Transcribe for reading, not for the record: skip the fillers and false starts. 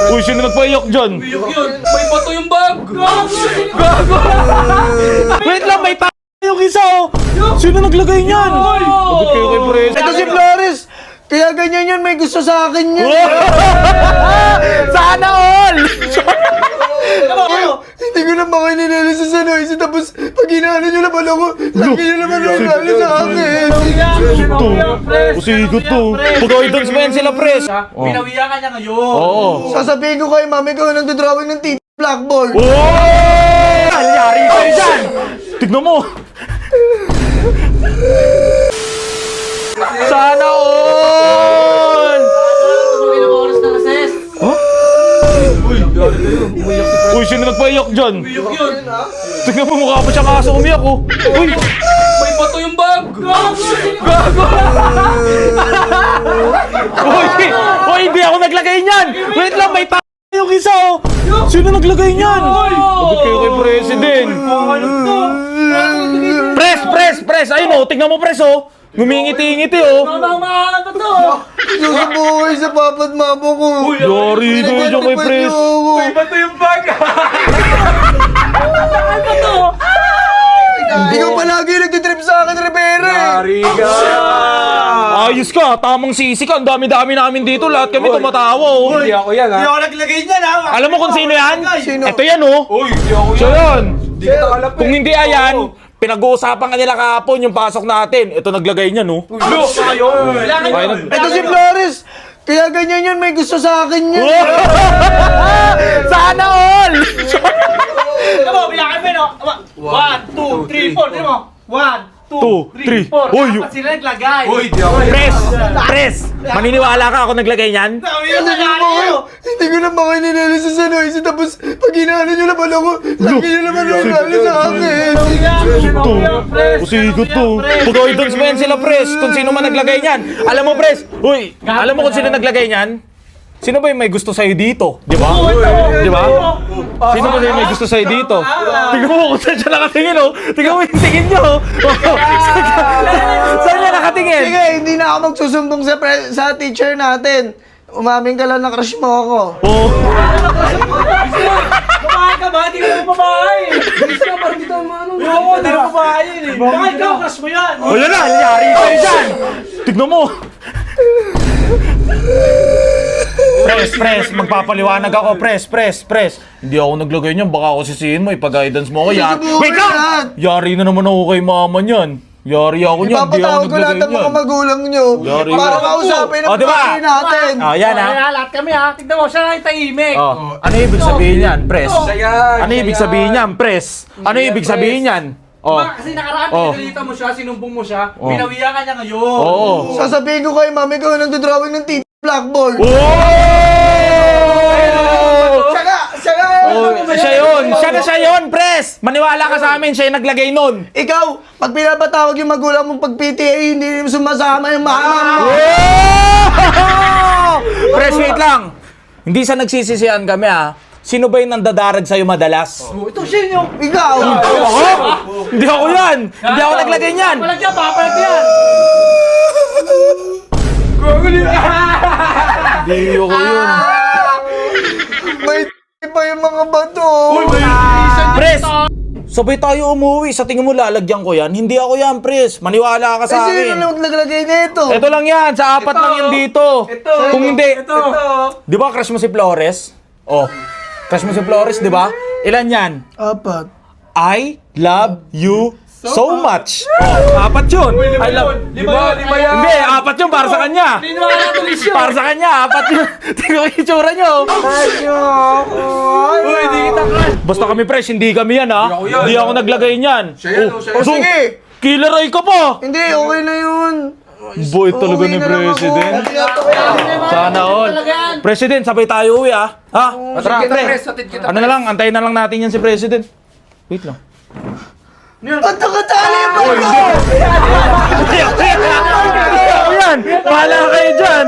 Uy, sino nagpaiyak dyan? Umiyak yun. May bato yung bag. Gago! Wait lang, may yung isa oh! Sino naglagay niyan? Sagot kayo kay Pres. Ito si Flores! Kaya ganyan yan, may gusto sa akin yan. Sana all! Hindi ko na makininili sa Sanoysi, tapos pag inaano nyo naman ako, lagi nyo naman nagalo sa akin. Ito, usigot to. Pag-guidance ba yan sila, Pres? Pinawiya ka niya ngayon. Oo. Sasabihin ko kay mami ko nagdodrawing ng titi blackboard. Oh! Yari kayo dyan! Tignan mo! Sana all! Ilang oras na nases? Uy, sino nagpaiyak dyan? Umiyak yun. Tignan mo, mukha pa siyang aso umiyak oh. Uy! May bato yung bag. Gago! Uy, hindi ako naglagay niyan! Wait lang, may yung isa oh! Sino naglagay niyan? Sagot kayo kay President. Pres! Ayun oh, tignan mo Pres oh! Ngumingiti-ngiti oh! Mamahan pa to. Susubuhay sa papat mamo ko. Yari kayo dyan kay Pres. May bato yung bag. Ikaw palagi nagtitrip sa akin, Rivera eh. Yari ka. Ayos ka, tamang sisi ka. Ang dami-dami namin dito. Lahat kami tumatawa oh. Hindi ako yan ha. Hindi ako naglagay niyan ha. Alam mo kung sino yan? Sino? Ito yan oh. Uy, hindi ako Siya yan. Hindi kita alam Kung hindi ayan, pinag-uusapan ka nila kahapon yung pasok natin. Ito naglagay niyan oh. Look kayo. Ito si Flores! Kaya ganyan yan, may gusto sa akin yan. Sana all! Tignan mo, bilangan mo no. 1, 2, 3, 4. Tignan mo. 1, 2, 3, 4. Uy, Dapat sila naglagay. Uy, di ako. Pres! Maniniwala ka ako naglagay niyan? Hindi ko na makininili sa Sanoysi, tapos pag inaano nyo naman ako, lagi nyo naman nagalo sa akin. Ito, usigot to. Pag-guidance ba yan sila, Pres? Kung sino man naglagay niyan. Alam mo, Pres? Uy, alam mo kung sino naglagay niyan? Sino ba yung may gusto sa'yo dito? Di ba? Di ba? Sino ba yung may gusto sa'yo dito? Tingnan mo kung saan siya nakatingin, oh. Tingnan mo yung tingin niyo, oh. Saan niya nakatingin? Sige, hindi na ako magsusumbong sa teacher natin. Umamin ka lang na crush mo ako. Oh. Babae ka ba? Hindi ka naman babae. Hindi ka parang dito ano. Oo, hindi naman babae yun eh. Baka ikaw, crush mo yan. O yan na, yari kayo dyan. Tignan mo. Pres, magpapaliwanag ako, Pres. Hindi ako naglagay niyan, baka ako sisihin mo, ipag-guidance mo ako yan. Wait lang! Yari na naman ako kay mama niyan. Yari ako niyan, hindi ako Ipapatawag ko lahat naglagay ng mga niyan. magulang nyo Yari para ka. kausapin ang O, diba? family natin. Ah, yan ha. Kaya lahat kami ha. Tignan mo, siya lang yung tahimik. Oh, ano ibig sabihin niyan, Pres? Ano ibig Siya sabihin niyan, Pres? Ano ibig sabihin niyan? Oh. Kasi nakaraan, pinagalitan mo siya, sinumbong mo siya, pinawiya ka niya ngayon. Oo. Sasabihin ko kay mami ko nagdodrawing ng titi blackboard. Oh! Siya Siya yun, Pres! Maniwala ka sa amin, siya yung naglagay nun. Ikaw, pag pinapatawag yung magulang mong pag PTA, hindi sumasama yung mama mo. Pres, wait lang. Hindi sa nagsisisihan kami ah. Sino ba yung nandadarag sa'yo madalas? Ito siya yung... Ikaw! Ako? Hindi ako yan! Hindi ako naglagay niyan! Walang siya, papalag yan. Hindi ako yun. May pa yung mga bato. Pres! Sabay tayo umuwi. Sa tingin mo lalagyan ko yan? Hindi ako yan, Pres. Maniwala ka sa Sino akin. lang naglagay nito? Ito lang yan. Sa apat lang yan dito. Kung hindi... Ito. Di ba crush mo si Flores? Oh. Crush mo si Flores, di ba? Ilan yan? Apat. I love you so much. Oh, apat yun. I love... Lima yan. Hindi, apat yun para sa kanya. Niniwala tulis yun. Para sa kanya, apat yun. Tingnan mo yung itsura nyo. Uy, di kita crush. Basta kami fresh, hindi kami yan ha. Hindi ako yan. Hindi ako naglagay niyan. Siya yan, siya yan. O sige! Killer eye ka pa. Hindi, okay na yun. Boy talaga Uuwi ni na lang ako. President. Tinato ko yan. Sana all. President, sabay tayo uwi ha. Ha? Tara, Kita, pre. Pres, hatid kita. Ano na lang, antayin na lang natin yan si President. Wait lang. Ang takatali mo ko! Yan! Bahala kayo dyan!